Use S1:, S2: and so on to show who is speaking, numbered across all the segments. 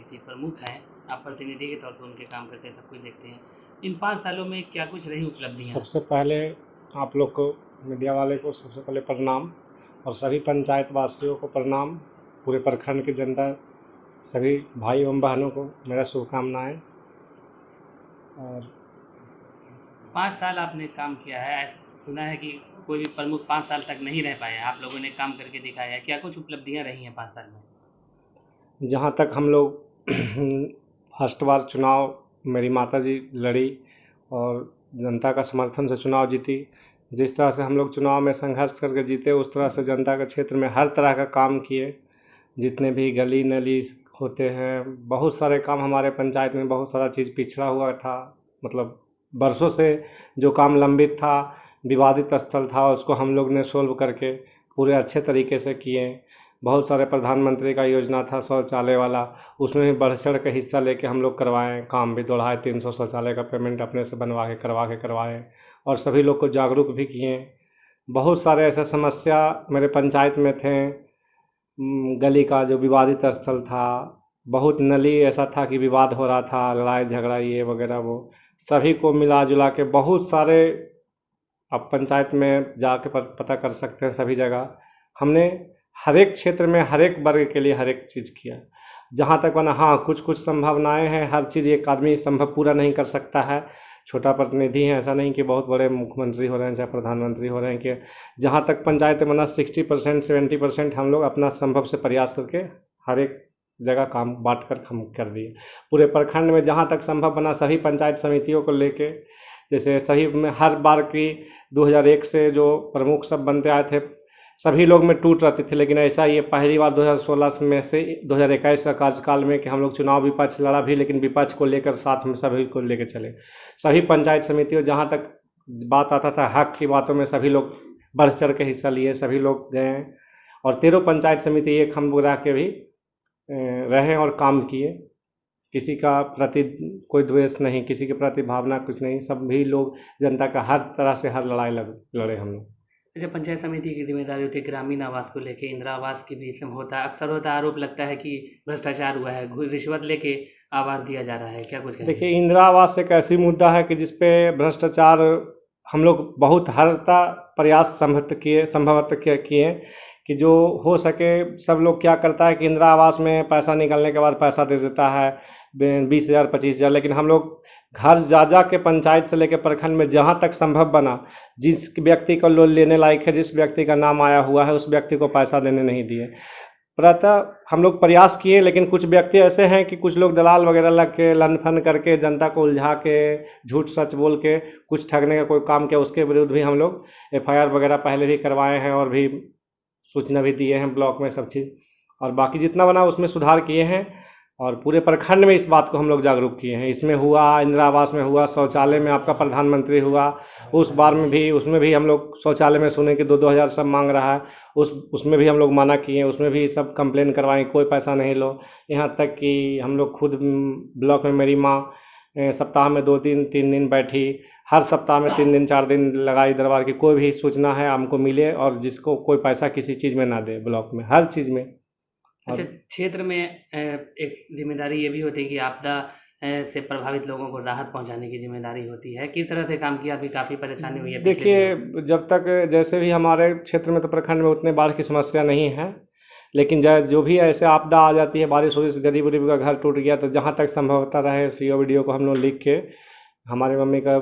S1: व्यक्ति प्रमुख हैं, आप प्रतिनिधि के तौर पर उनके काम करते हैं, सब कुछ देखते हैं। इन 5 सालों में क्या कुछ रही उपलब्धियाँ?
S2: सबसे पहले आप लोग को, मीडिया वाले को सबसे पहले प्रणाम, और सभी पंचायत वासियों को प्रणाम, पूरे प्रखंड की जनता, सभी भाई एवं बहनों को मेरा शुभकामनाएं। और
S1: 5 साल आपने काम किया है, सुना है कि कोई भी प्रमुख 5 साल तक नहीं रह पाया, आप लोगों ने काम करके दिखाया है। क्या कुछ उपलब्धियाँ रही हैं 5 साल में?
S2: जहाँ तक हम लोग फर्स्ट बार चुनाव मेरी माताजी लड़ी और जनता का समर्थन से चुनाव जीती। जिस तरह से हम लोग चुनाव में संघर्ष करके जीते, उस तरह से जनता के क्षेत्र में हर तरह का काम किए। जितने भी गली नली होते हैं, बहुत सारे काम हमारे पंचायत में, बहुत सारा चीज़ पिछड़ा हुआ था, मतलब बरसों से जो काम लंबित था, विवादित स्थल था, उसको हम लोग ने सोल्व करके पूरे अच्छे तरीके से किए। बहुत सारे प्रधानमंत्री का योजना था शौचालय वाला, उसमें भी बढ़ चढ़ के हिस्सा लेके हम लोग करवाएँ, काम भी दौड़ाए। 300 शौचालय का पेमेंट अपने से बनवा के करवाए और सभी लोग को जागरूक भी किए। बहुत सारे ऐसे समस्या मेरे पंचायत में थे। गली का जो विवादित स्थल था, बहुत नली ऐसा था कि विवाद हो रहा था, लड़ाई झगड़ा ये वगैरह, वो सभी को मिला जुला के बहुत सारे, आप पंचायत में जाके पता कर सकते हैं, सभी जगह हमने हर एक क्षेत्र में हर एक वर्ग के लिए हर एक चीज़ किया जहाँ तक बना। हाँ, कुछ कुछ संभावनाएं हैं, हर चीज़ एक आदमी संभव पूरा नहीं कर सकता है। छोटा प्रतिनिधि है, ऐसा नहीं कि बहुत बड़े मुख्यमंत्री हो रहे हैं चाहे प्रधानमंत्री हो रहे हैं, कि जहाँ तक पंचायत बना 60% 70% हम लोग अपना संभव से प्रयास करके हर एक जगह काम बांट कर हम कर दिए। पूरे प्रखंड में जहाँ तक संभव बना सभी पंचायत समितियों को लेके, जैसे सही में हर बार की 2001 से जो प्रमुख सब बनते आए थे, सभी लोग में टूट रहती थी, लेकिन ऐसा ये पहली बार 2016 में से 2021 का कार्यकाल में कि हम लोग चुनाव विपक्ष लड़ा भी, लेकिन विपक्ष को लेकर साथ में सभी को लेकर चले। सभी पंचायत समितियों जहाँ तक बात आता था हक की बातों में सभी लोग बढ़ चढ़ के हिस्सा लिए, सभी लोग गए। और 13 पंचायत समिति एक हम लोग रह के भी रहे और काम किए। किसी का प्रति कोई द्वेष नहीं, किसी के प्रति भावना कुछ नहीं, सभी लोग जनता का हर तरह से हर लड़ाई लड़े हम लोग।
S1: जब पंचायत समिति की जिम्मेदारी होती है ग्रामीण आवास को लेके, इंदिरा आवास की भी इसमें होता है, अक्सर होता है, आरोप लगता है कि भ्रष्टाचार हुआ है, रिश्वत लेके आवास दिया जा रहा है, क्या कुछ कहेंगे?
S2: देखिए, इंदिरा आवास एक ऐसी मुद्दा है कि जिसपे भ्रष्टाचार हम लोग बहुत हरता प्रयास संभवतः किए कि जो हो सके। सब लोग क्या करता है कि इंदिरा आवास में पैसा निकलने के बाद पैसा दे देता है 20,000 25,000, लेकिन हम लोग घर जा के पंचायत से लेकर प्रखंड में जहाँ तक संभव बना, जिस व्यक्ति को लोन लेने लायक है, जिस व्यक्ति का नाम आया हुआ है, उस व्यक्ति को पैसा देने नहीं दिए। प्रातः हम लोग प्रयास किए, लेकिन कुछ व्यक्ति ऐसे हैं कि कुछ लोग दलाल वगैरह लग के लन फन करके जनता को उलझा के झूठ सच बोल के कुछ ठगने का कोई काम किया, उसके विरुद्ध भी हम लोग FIR वगैरह पहले भी करवाए हैं और भी सूचना भी दिए हैं ब्लॉक में, सब चीज़। और बाकी जितना बना उसमें सुधार किए हैं और पूरे प्रखंड में इस बात को हम लोग जागरूक किए हैं। इसमें हुआ, इंदिरा आवास में हुआ, शौचालय में आपका प्रधानमंत्री हुआ, उस बार में भी, उसमें भी हम लोग शौचालय में सुने कि 2-2 हज़ार सब मांग रहा है, उसमें भी हम लोग मना किए, उसमें भी सब कंप्लेन करवाएं, कोई पैसा नहीं लो। यहाँ तक कि हम लोग खुद ब्लॉक में मेरी माँ सप्ताह में 2-3 दिन बैठी, हर सप्ताह में 3 दिन 4 दिन लगाई दरबार की, कोई भी सूचना है हमको मिले और जिसको कोई पैसा किसी चीज़ में ना दे, ब्लॉक में हर चीज़ में।
S1: अच्छा, क्षेत्र में एक जिम्मेदारी ये भी होती है कि आपदा से प्रभावित लोगों को राहत पहुंचाने की जिम्मेदारी होती है, किस तरह से काम किया? अभी काफ़ी परेशानी हुई है पिछले
S2: देखिए,
S1: दिनों।
S2: जब तक जैसे भी हमारे क्षेत्र में तो प्रखंड में उतने बाढ़ की समस्या नहीं है, लेकिन जो भी ऐसे आपदा आ जाती है, बारिश हो, गरीब गरीब का घर टूट गया, तो जहाँ तक संभवता रहे CO VDO को हम लोग लिख के, हमारी मम्मी का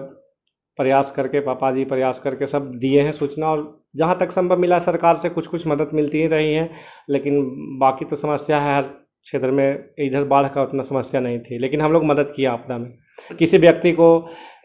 S2: प्रयास करके, पापा जी प्रयास करके सब दिए हैं सूचना, और जहाँ तक संभव मिला सरकार से कुछ कुछ मदद मिलती ही रही है। लेकिन बाकी तो समस्या है हर क्षेत्र में, इधर बाढ़ का उतना समस्या नहीं थी, लेकिन हम लोग मदद किया आपदा में। किसी व्यक्ति को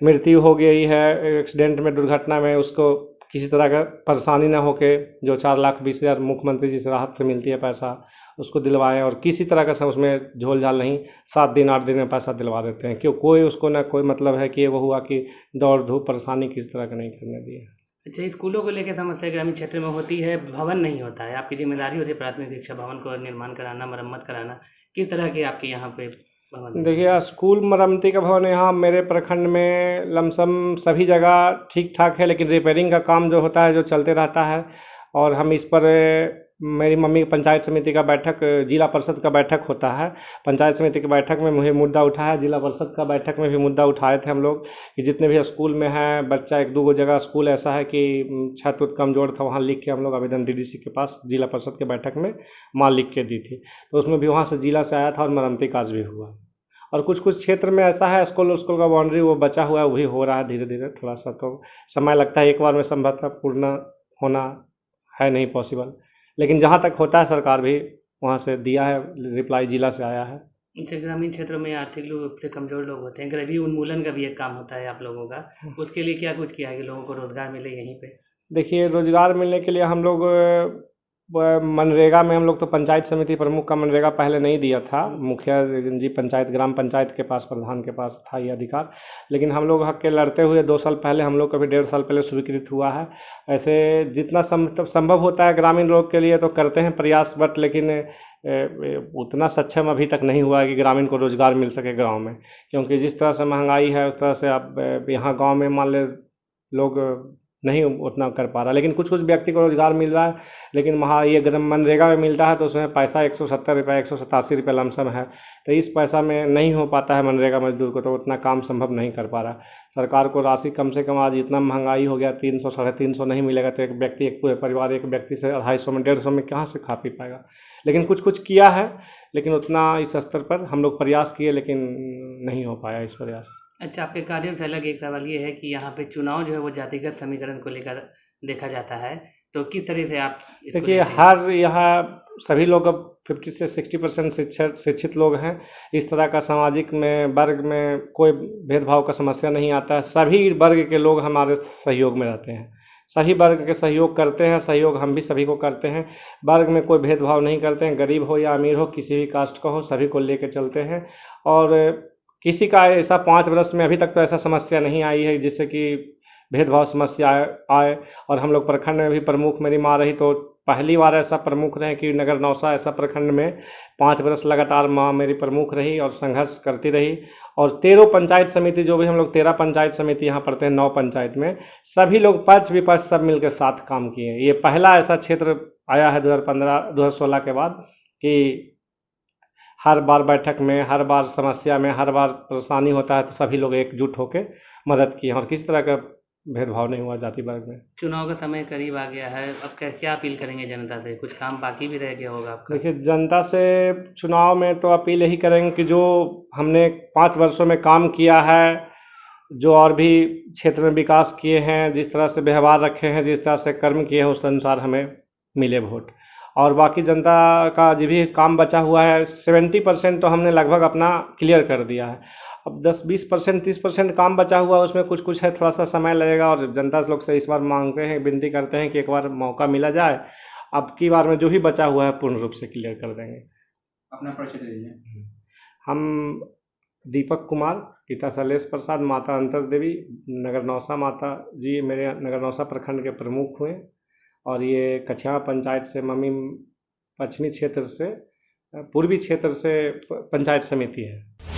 S2: मृत्यु हो गई है एक्सीडेंट में, दुर्घटना में, उसको किसी तरह का परेशानी ना होके, जो 4,20,000 मुख्यमंत्री जी से राहत से मिलती है पैसा, उसको दिलवाएं, और किसी तरह का उसमें झोल झाल नहीं, 7 दिन 8 दिन में पैसा दिलवा देते हैं। क्यों, कोई उसको ना कोई मतलब है कि वो हुआ कि दौड़ धूप परेशानी किस तरह का नहीं करने दिए।
S1: अच्छा, स्कूलों को लेकर समस्या ग्रामीण क्षेत्र में होती है, भवन नहीं होता है, आपकी जिम्मेदारी होती है प्राथमिक शिक्षा भवन को निर्माण कराना, मरम्मत कराना, किस तरह के आपके यहाँ पे भवन?
S2: देखिए, स्कूल मरम्मती का भवन यहाँ मेरे प्रखंड में लमसम सभी जगह ठीक ठाक है, लेकिन रिपेयरिंग का काम जो होता है, जो चलते रहता है, और हम इस पर मेरी मम्मी की पंचायत समिति का बैठक, जिला परिषद का बैठक होता है। पंचायत समिति की बैठक में मुझे मुद्दा उठाया, जिला परिषद का बैठक में भी मुद्दा उठाए थे हम लोग कि जितने भी स्कूल में हैं बच्चा, एक दो जगह स्कूल ऐसा है कि छत उत कमज़ोर था, वहाँ लिख के हम लोग आवेदन डीडीसी के पास जिला परिषद के बैठक में माँ लिख के दी थी। तो उसमें भी वहाँ से जिला से आया था और मरम्मती कार्य भी हुआ। और कुछ कुछ क्षेत्र में ऐसा है स्कूल का बाउंड्री वो बचा हुआ है, वो भी हो रहा है धीरे धीरे, थोड़ा सा तो समय लगता है, एक बार में संभवतः पूर्ण होना है नहीं पॉसिबल, लेकिन जहाँ तक होता है सरकार भी वहाँ से दिया है, रिप्लाई जिला से आया है।
S1: जैसे ग्रामीण क्षेत्रों में आर्थिक रूप से कमज़ोर लोग होते हैं, गरीबी उन्मूलन का भी एक काम होता है आप लोगों का, उसके लिए क्या कुछ किया है कि लोगों को रोज़गार मिले यहीं पे?
S2: देखिए, रोज़गार मिलने के लिए हम लोग मनरेगा में, हम लोग तो पंचायत समिति प्रमुख का मनरेगा पहले नहीं दिया था, मुखिया जी पंचायत, ग्राम पंचायत के पास, प्रधान के पास था ये अधिकार, लेकिन हम लोग हक के लड़ते हुए 2 साल पहले, हम लोग का भी 1.5 साल पहले स्वीकृत हुआ है। ऐसे जितना संभव होता है ग्रामीण लोग के लिए तो करते हैं प्रयास, बट लेकिन उतना सक्षम अभी तक नहीं हुआ है कि ग्रामीण को रोज़गार मिल सके गाँव में, क्योंकि जिस तरह से महंगाई है उस तरह से अब यहाँ गाँव में मान ले लोग नहीं उतना कर पा रहा, लेकिन कुछ कुछ व्यक्ति को रोज़गार मिल रहा है। लेकिन वहाँ ये मनरेगा में मिलता है तो उसमें पैसा 170 रुपये, 187 रुपये लमसम है, तो इस पैसा में नहीं हो पाता है मनरेगा मजदूर को, तो उतना काम संभव नहीं कर पा रहा। सरकार को राशि कम से कम, आज इतना महंगाई हो गया, 300 350 नहीं मिलेगा तो एक व्यक्ति, एक पूरे परिवार एक व्यक्ति से 250 में 150 में कहाँ से खा पी पाएगा। लेकिन कुछ कुछ किया है, लेकिन उतना इस स्तर पर हम लोग प्रयास किए लेकिन नहीं हो पाया इस प्रयास।
S1: अच्छा, आपके कार्यों से अलग एक सवाल ये है कि यहाँ पे चुनाव जो है वो जातिगत समीकरण को लेकर देखा जाता है, तो किस तरह से आप इसको
S2: देखिए,
S1: देखते हैं?
S2: हर यहाँ सभी लोग अब 50 से 60% शिक्षित लोग हैं। इस तरह का सामाजिक में वर्ग में कोई भेदभाव का समस्या नहीं आता है, सभी वर्ग के लोग हमारे सहयोग में रहते हैं, सभी वर्ग के सहयोग करते हैं, सहयोग हम भी सभी को करते हैं, वर्ग में कोई भेदभाव नहीं करते हैं, गरीब हो या अमीर हो, किसी भी कास्ट का हो, सभी को लेके चलते हैं। और किसी का ऐसा 5 वर्ष में अभी तक तो ऐसा समस्या नहीं आई है जिससे कि भेदभाव समस्या आए। और हम लोग प्रखंड में भी प्रमुख, मेरी माँ रही तो पहली बार ऐसा प्रमुख रहे कि नगर नौसा ऐसा प्रखंड में 5 वर्ष लगातार माँ मेरी प्रमुख रही और संघर्ष करती रही। और 13 पंचायत समिति, जो भी हम लोग 13 पंचायत समिति यहाँ पढ़ते हैं, 9 पंचायत में सभी लोग पक्ष विपक्ष सब मिलकर साथ काम किए। ये पहला ऐसा क्षेत्र आया है 2016 के बाद कि हर बार बैठक में, हर बार समस्या में, हर बार परेशानी होता है तो सभी लोग एकजुट होकर मदद किए और किसी तरह का भेदभाव नहीं हुआ जाति वर्ग में।
S1: चुनाव का समय करीब आ गया है, अब क्या अपील करेंगे जनता से? कुछ काम बाकी भी रह गया होगा आपका?
S2: देखिए, जनता से चुनाव में तो अपील यही करेंगे कि जो हमने 5 वर्षों में काम किया है, जो और भी क्षेत्र में विकास किए हैं, जिस तरह से व्यवहार रखे हैं, जिस तरह से कर्म किए हैं, उस अनुसार हमें मिले वोट। और बाकी जनता का जो भी काम बचा हुआ है 70% तो हमने लगभग अपना क्लियर कर दिया है। अब 10-20%, 30% काम बचा हुआ है, उसमें कुछ कुछ है, थोड़ा सा समय लगेगा। और जनता लोग से इस बार मांगते हैं, विनती करते हैं कि एक बार मौका मिला जाए, अब की बार में जो भी बचा हुआ है पूर्ण रूप से क्लियर कर देंगे।
S1: अपना परिचय दे दीजिए।
S2: हम दीपक कुमार, पिता शैलेश प्रसाद, माता अंतर देवी, नगर नौसा माता जी मेरे नगर नौसा प्रखंड के प्रमुख हुए। और ये कछिया पंचायत से, मम्मी पश्चिमी क्षेत्र से, पूर्वी क्षेत्र से पंचायत समिति है।